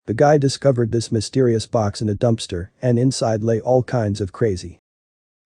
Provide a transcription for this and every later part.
The guy discovered this mysterious box in a dumpster, and inside lay all kinds of crazy.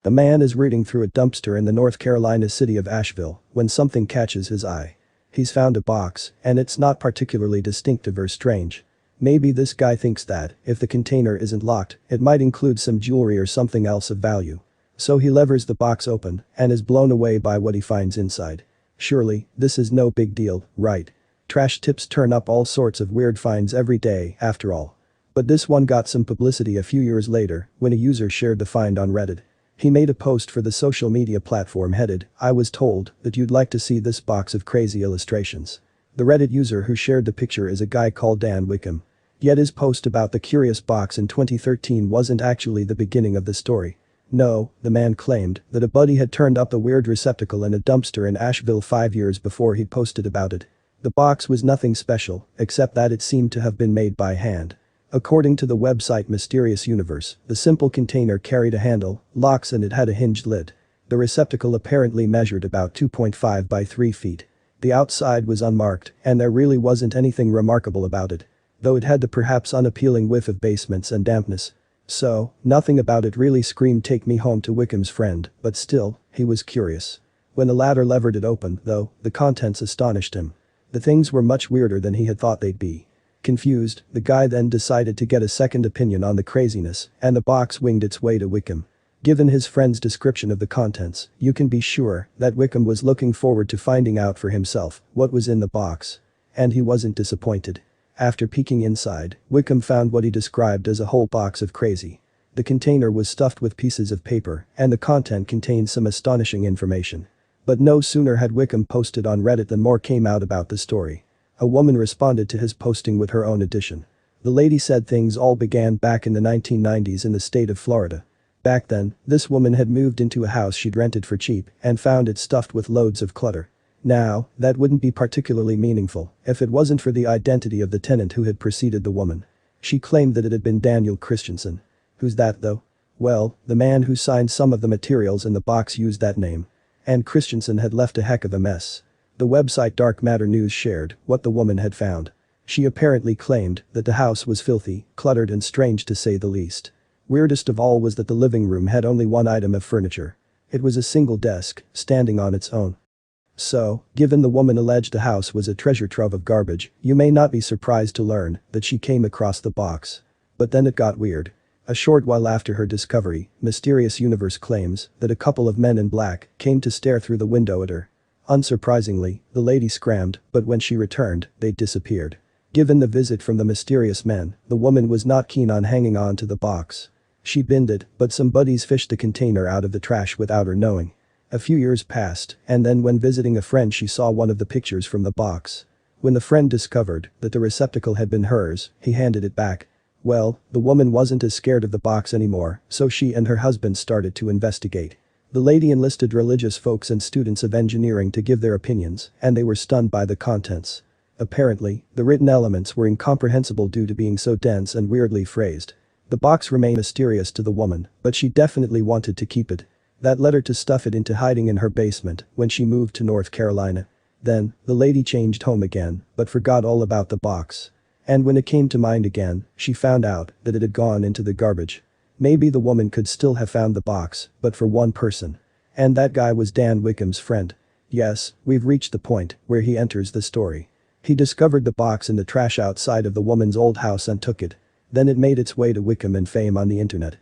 The man is rooting through a dumpster in the North Carolina city of Asheville when something catches his eye. He's found a box, and it's not particularly distinctive or strange. Maybe this guy thinks that, if the container isn't locked, it might include some jewelry or something else of value. So he levers the box open and is blown away by what he finds inside. Surely, this is no big deal, right? Trash tips turn up all sorts of weird finds every day, after all. But this one got some publicity a few years later when a user shared the find on Reddit. He made a post for the social media platform headed, "I was told that you'd like to see this box of crazy illustrations." The Reddit user who shared the picture is a guy called Dan Wickham. Yet his post about the curious box in 2013 wasn't actually the beginning of the story. No, the man claimed that a buddy had turned up the weird receptacle in a dumpster in Asheville 5 years before he posted about it. The box was nothing special, except that it seemed to have been made by hand. According to the website Mysterious Universe, the simple container carried a handle, locks, and it had a hinged lid. The receptacle apparently measured about 2.5 by 3 feet. The outside was unmarked, and there really wasn't anything remarkable about it. Though it had the perhaps unappealing whiff of basements and dampness. So, nothing about it really screamed "take me home to Wickham's friend," but still, he was curious. When the latter levered it open, though, the contents astonished him. The things were much weirder than he had thought they'd be. Confused, the guy then decided to get a second opinion on the craziness, and the box winged its way to Wickham. Given his friend's description of the contents, you can be sure that Wickham was looking forward to finding out for himself what was in the box. And he wasn't disappointed. After peeking inside, Wickham found what he described as a whole box of crazy. The container was stuffed with pieces of paper, and the content contained some astonishing information. But no sooner had Wickham posted on Reddit than more came out about the story. A woman responded to his posting with her own addition. The lady said things all began back in the 1990s in the state of Florida. Back then, this woman had moved into a house she'd rented for cheap and found it stuffed with loads of clutter. Now, that wouldn't be particularly meaningful if it wasn't for the identity of the tenant who had preceded the woman. She claimed that it had been Daniel Christensen. Who's that though? Well, the man who signed some of the materials in the box used that name. And Christensen had left a heck of a mess. The website Dark Matter News shared what the woman had found. She apparently claimed that the house was filthy, cluttered, and strange to say the least. Weirdest of all was that the living room had only one item of furniture. It was a single desk, standing on its own. So, given the woman alleged the house was a treasure trove of garbage, you may not be surprised to learn that she came across the box. But then it got weird. A short while after her discovery, Mysterious Universe claims that a couple of men in black came to stare through the window at her. Unsurprisingly, the lady scrammed, but when she returned, they'd disappeared. Given the visit from the mysterious men, the woman was not keen on hanging on to the box. She binned it, but some buddies fished the container out of the trash without her knowing. A few years passed, and then when visiting a friend she saw one of the pictures from the box. When the friend discovered that the receptacle had been hers, he handed it back. Well, the woman wasn't as scared of the box anymore, so she and her husband started to investigate. The lady enlisted religious folks and students of engineering to give their opinions, and they were stunned by the contents. Apparently, the written elements were incomprehensible due to being so dense and weirdly phrased. The box remained mysterious to the woman, but she definitely wanted to keep it. That led her to stuff it into hiding in her basement when she moved to North Carolina. Then, the lady changed home again, but forgot all about the box. And when it came to mind again, she found out that it had gone into the garbage. Maybe the woman could still have found the box, but for one person. And that guy was Dan Wickham's friend. Yes, we've reached the point where he enters the story. He discovered the box in the trash outside of the woman's old house and took it. Then it made its way to Wickham and fame on the internet.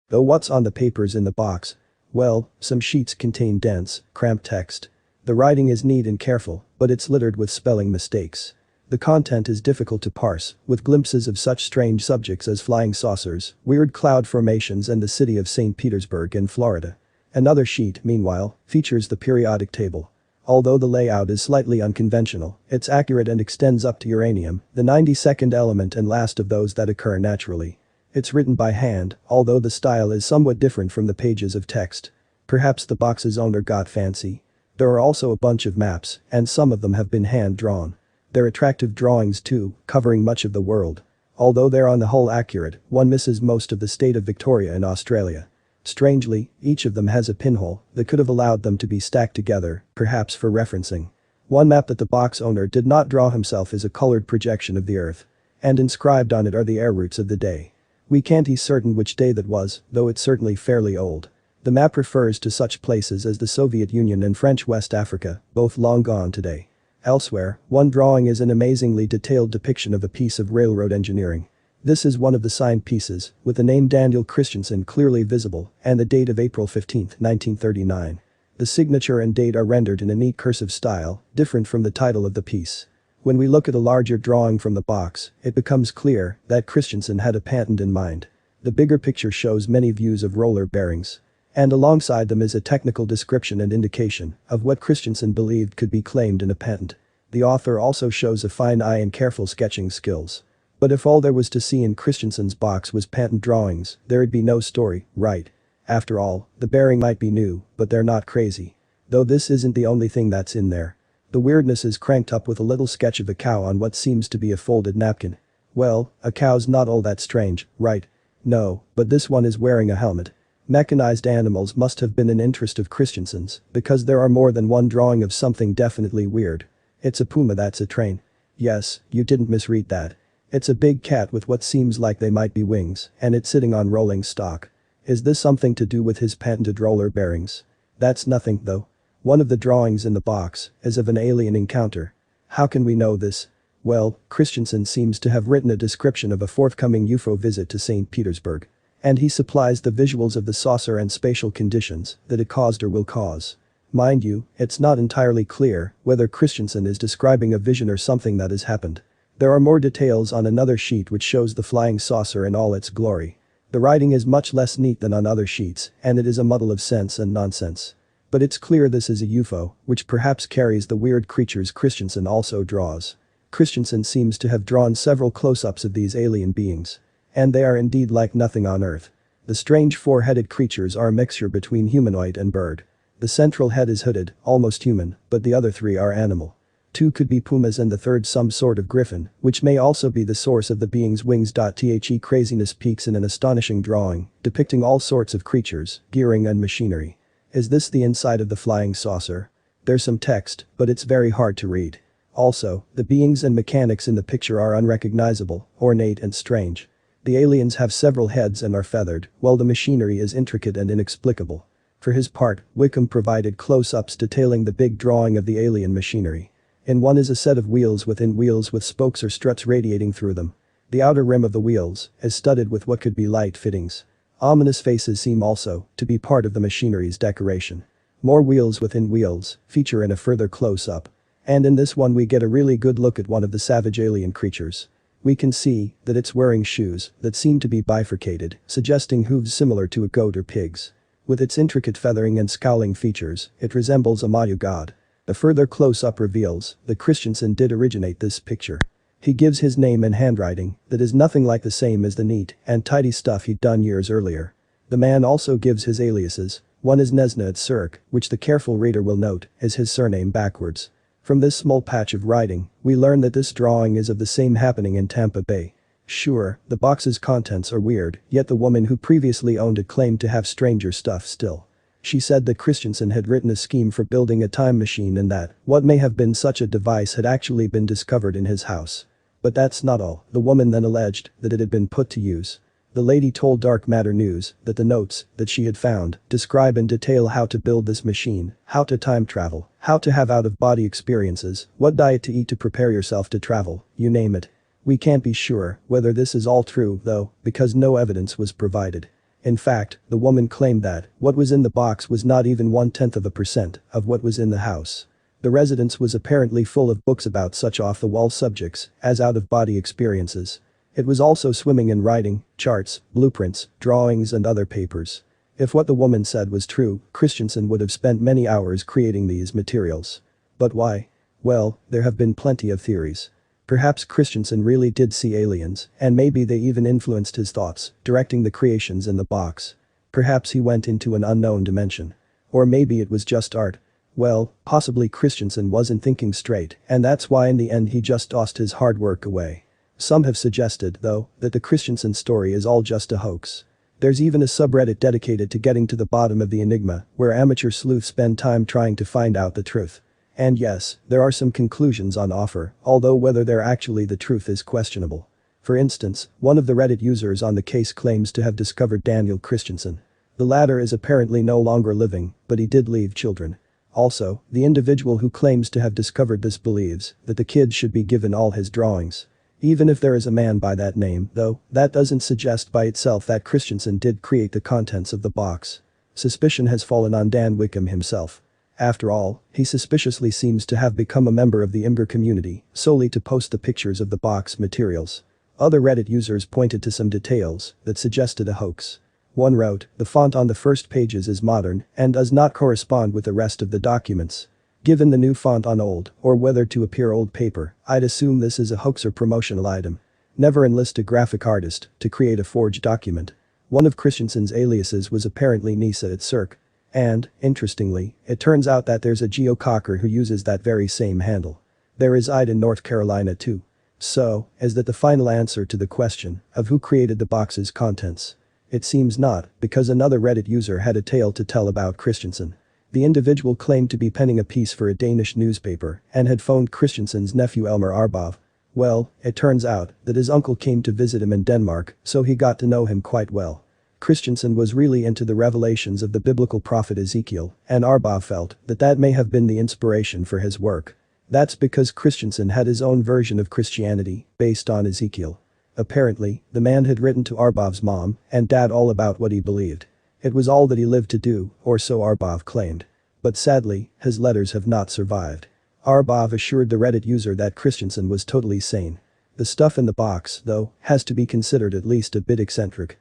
Though what's on the papers in the box? Well, some sheets contain dense, cramped text. The writing is neat and careful, but it's littered with spelling mistakes. The content is difficult to parse, with glimpses of such strange subjects as flying saucers, weird cloud formations, and the city of St. Petersburg in Florida. Another sheet, meanwhile, features the periodic table. Although the layout is slightly unconventional, it's accurate and extends up to uranium, the 92nd element and last of those that occur naturally. It's written by hand, although the style is somewhat different from the pages of text. Perhaps the box's owner got fancy. There are also a bunch of maps, and some of them have been hand-drawn. They're attractive drawings too, covering much of the world. Although they're on the whole accurate, one misses most of the state of Victoria in Australia. Strangely, each of them has a pinhole that could have allowed them to be stacked together, perhaps for referencing. One map that the box owner did not draw himself is a colored projection of the Earth. And inscribed on it are the air routes of the day. We can't be certain which day that was, though it's certainly fairly old. The map refers to such places as the Soviet Union and French West Africa, both long gone today. Elsewhere, one drawing is an amazingly detailed depiction of a piece of railroad engineering. This is one of the signed pieces, with the name Daniel Christensen clearly visible, and the date of April 15, 1939. The signature and date are rendered in a neat cursive style, different from the title of the piece. When we look at a larger drawing from the box, it becomes clear that Christensen had a patent in mind. The bigger picture shows many views of roller bearings. And alongside them is a technical description and indication of what Christensen believed could be claimed in a patent. The author also shows a fine eye and careful sketching skills. But if all there was to see in Christensen's box was patent drawings, there'd be no story, right? After all, the bearing might be new, but they're not crazy. Though this isn't the only thing that's in there. The weirdness is cranked up with a little sketch of a cow on what seems to be a folded napkin. Well, a cow's not all that strange, right? No, but this one is wearing a helmet. Mechanized animals must have been an interest of Christensen's, because there are more than one drawing of something definitely weird. It's a puma, that's a train. Yes, you didn't misread that. It's a big cat with what seems like they might be wings, and it's sitting on rolling stock. Is this something to do with his patented roller bearings? That's nothing, though. One of the drawings in the box is of an alien encounter. How can we know this? Well, Christensen seems to have written a description of a forthcoming UFO visit to St. Petersburg. And he supplies the visuals of the saucer and spatial conditions that it caused or will cause. Mind you, it's not entirely clear whether Christensen is describing a vision or something that has happened. There are more details on another sheet which shows the flying saucer in all its glory. The writing is much less neat than on other sheets, and it is a muddle of sense and nonsense. But it's clear this is a UFO, which perhaps carries the weird creatures Christensen also draws. Christensen seems to have drawn several close-ups of these alien beings. And they are indeed like nothing on Earth. The strange four-headed creatures are a mixture between humanoid and bird. The central head is hooded, almost human, but the other three are animal. Two could be pumas and the third some sort of griffin, which may also be the source of the being's wings. The craziness peaks in an astonishing drawing, depicting all sorts of creatures, gearing and machinery. Is this the inside of the flying saucer? There's some text, but it's very hard to read. Also, the beings and mechanics in the picture are unrecognizable, ornate and strange. The aliens have several heads and are feathered, while the machinery is intricate and inexplicable. For his part, Wickham provided close-ups detailing the big drawing of the alien machinery. In one is a set of wheels within wheels with spokes or struts radiating through them. The outer rim of the wheels is studded with what could be light fittings. Ominous faces seem also to be part of the machinery's decoration. More wheels within wheels feature in a further close-up. And in this one we get a really good look at one of the savage alien creatures. We can see that it's wearing shoes that seem to be bifurcated, suggesting hooves similar to a goat or pig's. With its intricate feathering and scowling features, it resembles a Mayu god. The further close-up reveals that Christensen did originate this picture. He gives his name in handwriting that is nothing like the same as the neat and tidy stuff he'd done years earlier. The man also gives his aliases. One is Nesna Tsirk, which the careful reader will note is his surname backwards. From this small patch of writing, we learn that this drawing is of the same happening in Tampa Bay. Sure, the box's contents are weird, yet the woman who previously owned it claimed to have stranger stuff still. She said that Christensen had written a scheme for building a time machine and that what may have been such a device had actually been discovered in his house. But that's not all. The woman then alleged that it had been put to use. The lady told Dark Matter News that the notes that she had found describe in detail how to build this machine, how to time travel, how to have out-of-body experiences, what diet to eat to prepare yourself to travel, you name it. We can't be sure whether this is all true, though, because no evidence was provided. In fact, the woman claimed that what was in the box was not even 0.1% of what was in the house. The residence was apparently full of books about such off-the-wall subjects as out-of-body experiences. It was also swimming in writing, charts, blueprints, drawings and other papers. If what the woman said was true, Christensen would have spent many hours creating these materials. But why? Well, there have been plenty of theories. Perhaps Christensen really did see aliens, and maybe they even influenced his thoughts, directing the creations in the box. Perhaps he went into an unknown dimension. Or maybe it was just art. Well, possibly Christensen wasn't thinking straight, and that's why in the end he just tossed his hard work away. Some have suggested, though, that the Christensen story is all just a hoax. There's even a subreddit dedicated to getting to the bottom of the enigma, where amateur sleuths spend time trying to find out the truth. And yes, there are some conclusions on offer, although whether they're actually the truth is questionable. For instance, one of the Reddit users on the case claims to have discovered Daniel Christensen. The latter is apparently no longer living, but he did leave children. Also, the individual who claims to have discovered this believes that the kid should be given all his drawings. Even if there is a man by that name, though, that doesn't suggest by itself that Christensen did create the contents of the box. Suspicion has fallen on Dan Wickham himself. After all, he suspiciously seems to have become a member of the Imgur community solely to post the pictures of the box materials. Other Reddit users pointed to some details that suggested a hoax. One wrote, "The font on the first pages is modern and does not correspond with the rest of the documents. Given the new font on old, or whether to appear old paper, I'd assume this is a hoax or promotional item. Never enlist a graphic artist to create a forged document." One of Christensen's aliases was apparently Nisa at Cirque. And, interestingly, it turns out that there's a geococker who uses that very same handle. There is Ide in North Carolina too. So, is that the final answer to the question of who created the box's contents? It seems not, because another Reddit user had a tale to tell about Christensen. The individual claimed to be penning a piece for a Danish newspaper and had phoned Christensen's nephew Elmer Arbov. Well, it turns out that his uncle came to visit him in Denmark, so he got to know him quite well. Christensen was really into the revelations of the biblical prophet Ezekiel, and Arbov felt that that may have been the inspiration for his work. That's because Christensen had his own version of Christianity, based on Ezekiel. Apparently, the man had written to Arbov's mom and dad all about what he believed. It was all that he lived to do, or so Arbov claimed. But sadly, his letters have not survived. Arbov assured the Reddit user that Christensen was totally sane. The stuff in the box, though, has to be considered at least a bit eccentric.